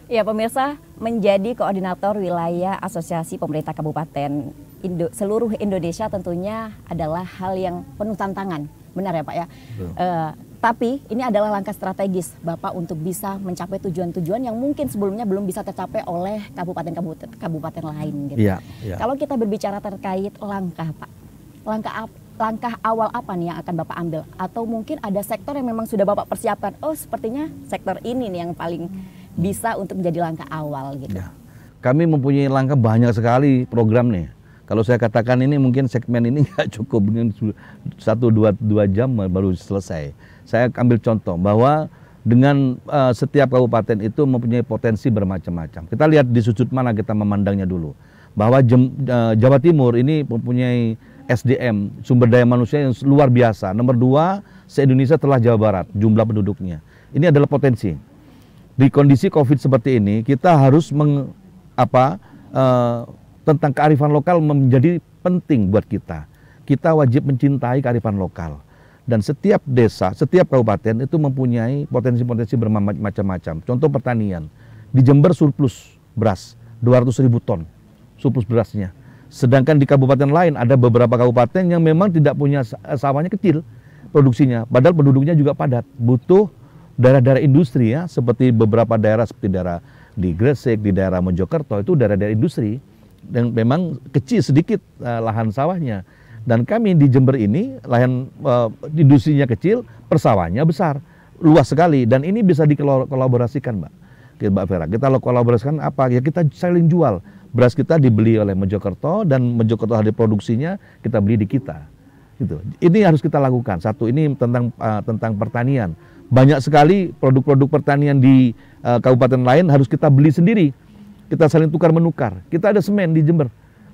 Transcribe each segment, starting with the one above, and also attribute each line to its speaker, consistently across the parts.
Speaker 1: Ya, pemirsa, menjadi koordinator wilayah Asosiasi Pemerintah Kabupaten seluruh Indonesia tentunya adalah hal yang penuh tantangan. Benar ya Pak ya? Tapi ini adalah langkah strategis Bapak untuk bisa mencapai tujuan-tujuan yang mungkin sebelumnya belum bisa tercapai oleh kabupaten lain. Gitu.
Speaker 2: Iya, iya.
Speaker 1: Kalau kita berbicara terkait langkah Pak, langkah awal apa nih yang akan Bapak ambil? Atau mungkin ada sektor yang memang sudah Bapak persiapkan, oh sepertinya sektor ini nih yang paling bisa untuk menjadi langkah awal gitu.
Speaker 2: Ya. Kami mempunyai langkah banyak sekali program nih. Kalau saya katakan ini mungkin segmen ini nggak cukup, mungkin 1-2 jam baru selesai. Saya ambil contoh bahwa dengan setiap kabupaten itu mempunyai potensi bermacam-macam. Kita lihat di sudut mana kita memandangnya dulu. Bahwa Jawa Timur ini mempunyai SDM, sumber daya manusia yang luar biasa. Nomor 2 se-Indonesia setelah Jawa Barat jumlah penduduknya. Ini adalah potensi. Di kondisi COVID seperti ini, kita harus tentang kearifan lokal menjadi penting buat kita. Kita wajib mencintai kearifan lokal. Dan setiap desa, setiap kabupaten itu mempunyai potensi-potensi bermacam-macam. Contoh pertanian. Di Jember surplus beras, 200.000 ton surplus berasnya. Sedangkan di kabupaten lain ada beberapa kabupaten yang memang tidak punya sawahnya kecil produksinya. Padahal penduduknya juga padat. Butuh daerah-daerah industri ya, seperti beberapa daerah seperti daerah di Gresik, di daerah Mojokerto itu daerah-daerah industri yang memang kecil sedikit lahan sawahnya. Dan kami di Jember ini lahan industrinya kecil, persawahnya besar, luas sekali dan ini bisa dikolaborasikan, Mbak Vera. Kita kolaborasikan apa? Ya kita saling jual. Beras kita dibeli oleh Mojokerto dan Mojokerto hadir produksinya, kita beli di kita. Gitu. Ini harus kita lakukan. Satu ini tentang pertanian. Banyak sekali produk-produk pertanian di kabupaten lain harus kita beli sendiri. Kita saling tukar menukar. Kita ada semen di Jember.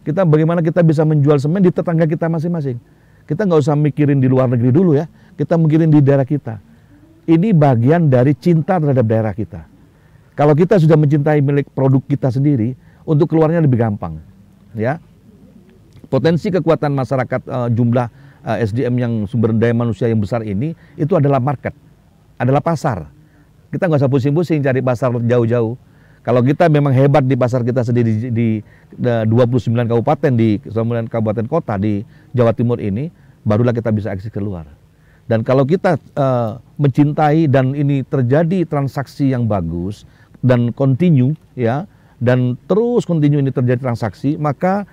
Speaker 2: Bagaimana kita bisa menjual semen di tetangga kita masing-masing. Kita nggak usah mikirin di luar negeri dulu ya. Kita mikirin di daerah kita. Ini bagian dari cinta terhadap daerah kita. Kalau kita sudah mencintai milik produk kita sendiri, untuk keluarnya lebih gampang. Ya. Potensi kekuatan masyarakat jumlah SDM yang sumber daya manusia yang besar ini itu adalah market. Adalah pasar. Kita nggak usah pusing-pusing cari pasar jauh-jauh. Kalau kita memang hebat di pasar kita sendiri di 29 kabupaten di 9 kabupaten kota di Jawa Timur ini, barulah kita bisa eksis keluar. Dan kalau kita mencintai dan ini terjadi transaksi yang bagus dan continue ya, dan terus continue ini terjadi transaksi, maka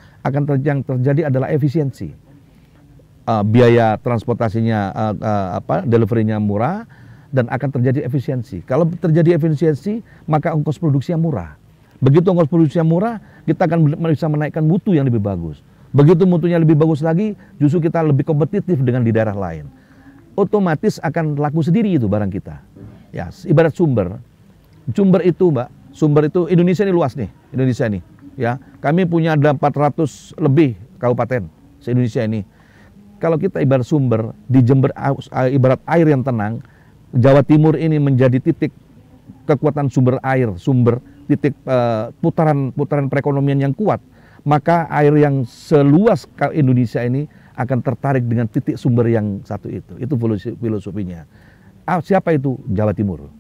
Speaker 2: yang terjadi adalah efisiensi. Biaya transportasinya deliverynya murah dan akan terjadi efisiensi. Kalau terjadi efisiensi, maka ongkos produksinya murah. Begitu ongkos produksinya murah, kita akan bisa menaikkan mutu yang lebih bagus. Begitu mutunya lebih bagus lagi, justru kita lebih kompetitif dengan di daerah lain. Otomatis akan laku sendiri itu barang kita. Ya, ibarat sumber. Sumber itu, sumber itu Indonesia ini luas nih, Indonesia ini. Ya, kami punya ada 400 lebih kabupaten se-Indonesia ini. Kalau kita ibarat sumber di Jember, ibarat air yang tenang, Jawa Timur ini menjadi titik kekuatan sumber air, titik putaran perekonomian yang kuat, maka air yang seluas Indonesia ini akan tertarik dengan titik sumber yang satu itu. Itu filosofinya. Siapa itu? Jawa Timur.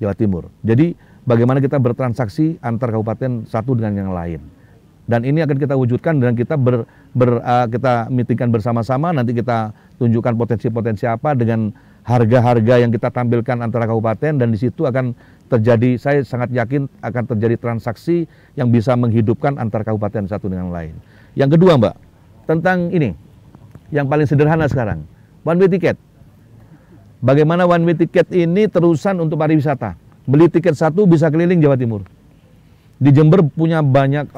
Speaker 2: Jawa Timur. Jadi bagaimana kita bertransaksi antar kabupaten satu dengan yang lain. Dan ini akan kita wujudkan dan kita kita meetingkan bersama-sama. Nanti kita tunjukkan potensi-potensi apa dengan harga-harga yang kita tampilkan antara kabupaten, dan di situ akan terjadi, saya sangat yakin akan terjadi transaksi yang bisa menghidupkan antar kabupaten satu dengan lain. Yang kedua, Mbak, tentang ini, yang paling sederhana sekarang, one way ticket. Bagaimana one way ticket ini terusan untuk pariwisata. Beli tiket satu bisa keliling Jawa Timur. Di Jember punya banyak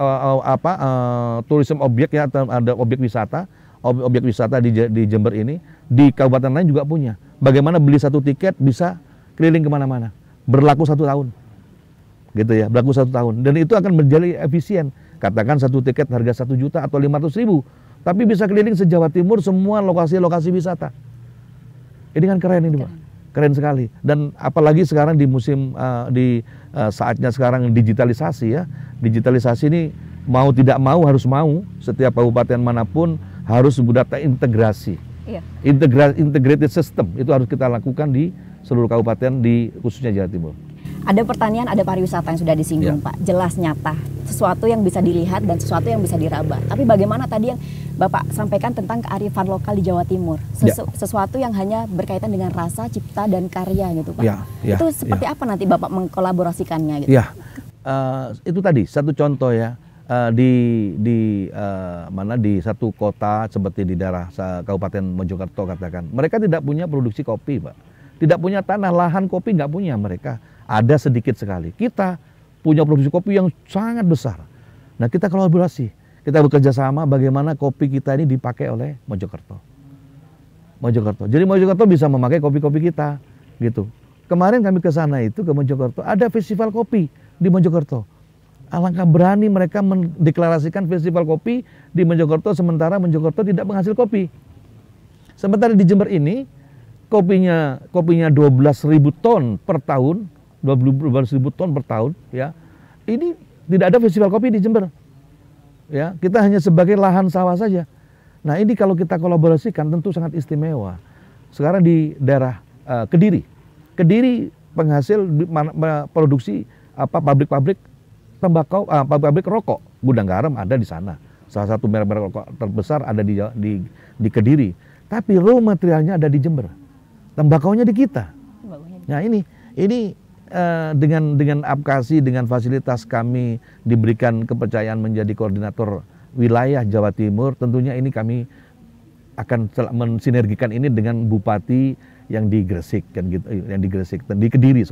Speaker 2: tourism objek ya, ada objek wisata di Jember ini. Di kabupaten lain juga punya. Bagaimana beli satu tiket bisa keliling kemana-mana. Berlaku 1 tahun. Gitu ya, berlaku 1 tahun. Dan itu akan menjadi efisien. Katakan satu tiket harga 1 juta atau 500.000. Tapi bisa keliling se-Jawa Timur semua lokasi-lokasi wisata. Ini kan keren ini, Pak. Keren sekali. Dan apalagi sekarang di musim, saatnya sekarang digitalisasi ya. Digitalisasi ini mau tidak mau harus mau. Setiap kabupaten manapun harus data integrasi. Iya. Integrated system itu harus kita lakukan di seluruh kabupaten di khususnya Jawa Timur.
Speaker 1: Ada pertanian, ada pariwisata yang sudah disinggung Pak, jelas nyata, sesuatu yang bisa dilihat dan sesuatu yang bisa diraba. Tapi bagaimana tadi yang Bapak sampaikan tentang kearifan lokal di Jawa Timur, sesuatu yang hanya berkaitan dengan rasa, cipta dan karya gitu Pak. Itu seperti apa nanti Bapak mengkolaborasikannya gitu?
Speaker 2: Itu tadi satu contoh ya. Di satu kota seperti di daerah Kabupaten Mojokerto katakan, mereka tidak punya produksi kopi, Pak. Tidak punya tanah, lahan kopi nggak punya mereka. Ada sedikit sekali. Kita punya produksi kopi yang sangat besar. Nah, kita kolaborasi, kita bekerja sama bagaimana kopi kita ini dipakai oleh Mojokerto. Jadi Mojokerto bisa memakai kopi-kopi kita, gitu. Kemarin kami ke sana itu ke Mojokerto, ada festival kopi di Mojokerto. Alangkah berani mereka mendeklarasikan festival kopi di Mojokerto, sementara Mojokerto tidak menghasil kopi. Sementara di Jember ini kopinya 12.000 ton per tahun, 12.000 ton per tahun, ya. Ini tidak ada festival kopi di Jember. Ya, kita hanya sebagai lahan sawah saja. Nah, ini kalau kita kolaborasikan tentu sangat istimewa. Sekarang di daerah Kediri penghasil produksi pabrik-pabrik tembakau, pabrik rokok, gudang garam ada di sana. Salah satu merek rokok terbesar ada di Kediri. Tapi raw materialnya ada di Jember. Tembakaunya di kita. Nah, ini dengan apkasi, dengan fasilitas kami diberikan kepercayaan menjadi koordinator wilayah Jawa Timur, tentunya ini kami akan mensinergikan ini dengan bupati yang di Gresik di Kediri,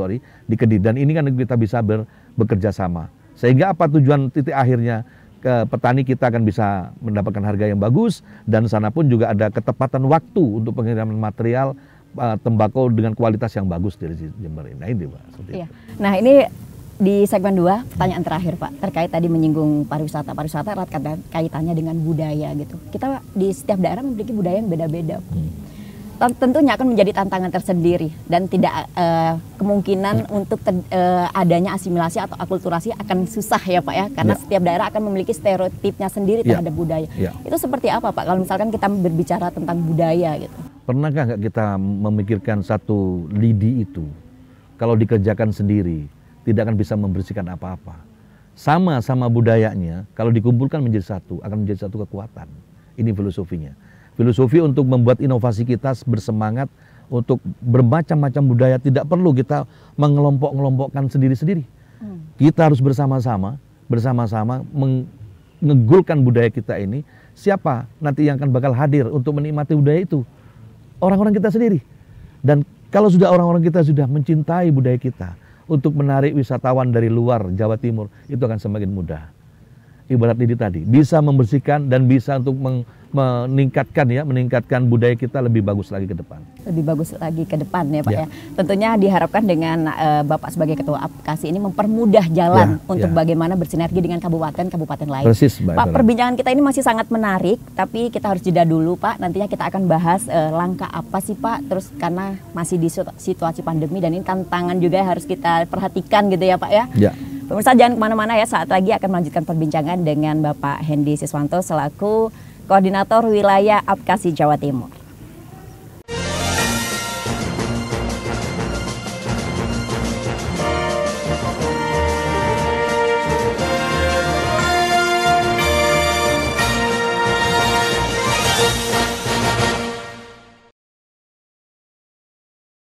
Speaker 2: dan ini kan kita bisa bekerja sama. Sehingga apa tujuan titik akhirnya, petani kita akan bisa mendapatkan harga yang bagus, dan sana pun juga ada ketepatan waktu untuk pengiriman material tembakau dengan kualitas yang bagus dari Jember ini. Nah, ini Pak.
Speaker 1: Nah, ini di segmen 2 pertanyaan terakhir Pak, terkait tadi menyinggung pariwisata. Pariwisata erat kaitannya dengan budaya gitu. Kita di setiap daerah memiliki budaya yang beda-beda. Tentunya akan menjadi tantangan tersendiri, dan tidak kemungkinan untuk adanya asimilasi atau akulturasi akan susah ya Pak ya, karena setiap daerah akan memiliki stereotipnya sendiri terhadap budaya. Itu seperti apa Pak kalau misalkan kita berbicara tentang budaya gitu?
Speaker 2: Pernahkah nggak kita memikirkan satu lidi itu kalau dikerjakan sendiri tidak akan bisa membersihkan apa-apa? Sama budayanya kalau dikumpulkan menjadi satu akan menjadi satu kekuatan. Ini filosofinya. Filosofi untuk membuat inovasi kita bersemangat untuk bermacam-macam budaya, tidak perlu kita mengelompok-ngelompokkan sendiri-sendiri. Kita harus bersama-sama mengegulkan budaya kita ini. Siapa nanti yang akan bakal hadir untuk menikmati budaya itu? Orang-orang kita sendiri. Dan kalau sudah orang-orang kita sudah mencintai budaya kita, untuk menarik wisatawan dari luar Jawa Timur, itu akan semakin mudah. Ibarat ini tadi, bisa membersihkan dan bisa untuk meningkatkan budaya kita lebih bagus lagi ke depan.
Speaker 1: Lebih bagus lagi ke depan ya Pak ya. Tentunya diharapkan dengan Bapak sebagai Ketua APKASI ini mempermudah jalan untuk bagaimana bersinergi dengan kabupaten-kabupaten lain.
Speaker 2: Persis,
Speaker 1: Pak, perbincangan kita ini masih sangat menarik, tapi kita harus jeda dulu Pak. Nantinya kita akan bahas langkah apa sih Pak, terus karena masih di situasi pandemi dan ini tantangan juga harus kita perhatikan gitu ya Pak ya. Pemirsa jangan kemana-mana ya, saat lagi akan melanjutkan perbincangan dengan Bapak Hendy Siswanto selaku Koordinator Wilayah APKASI Jawa Timur.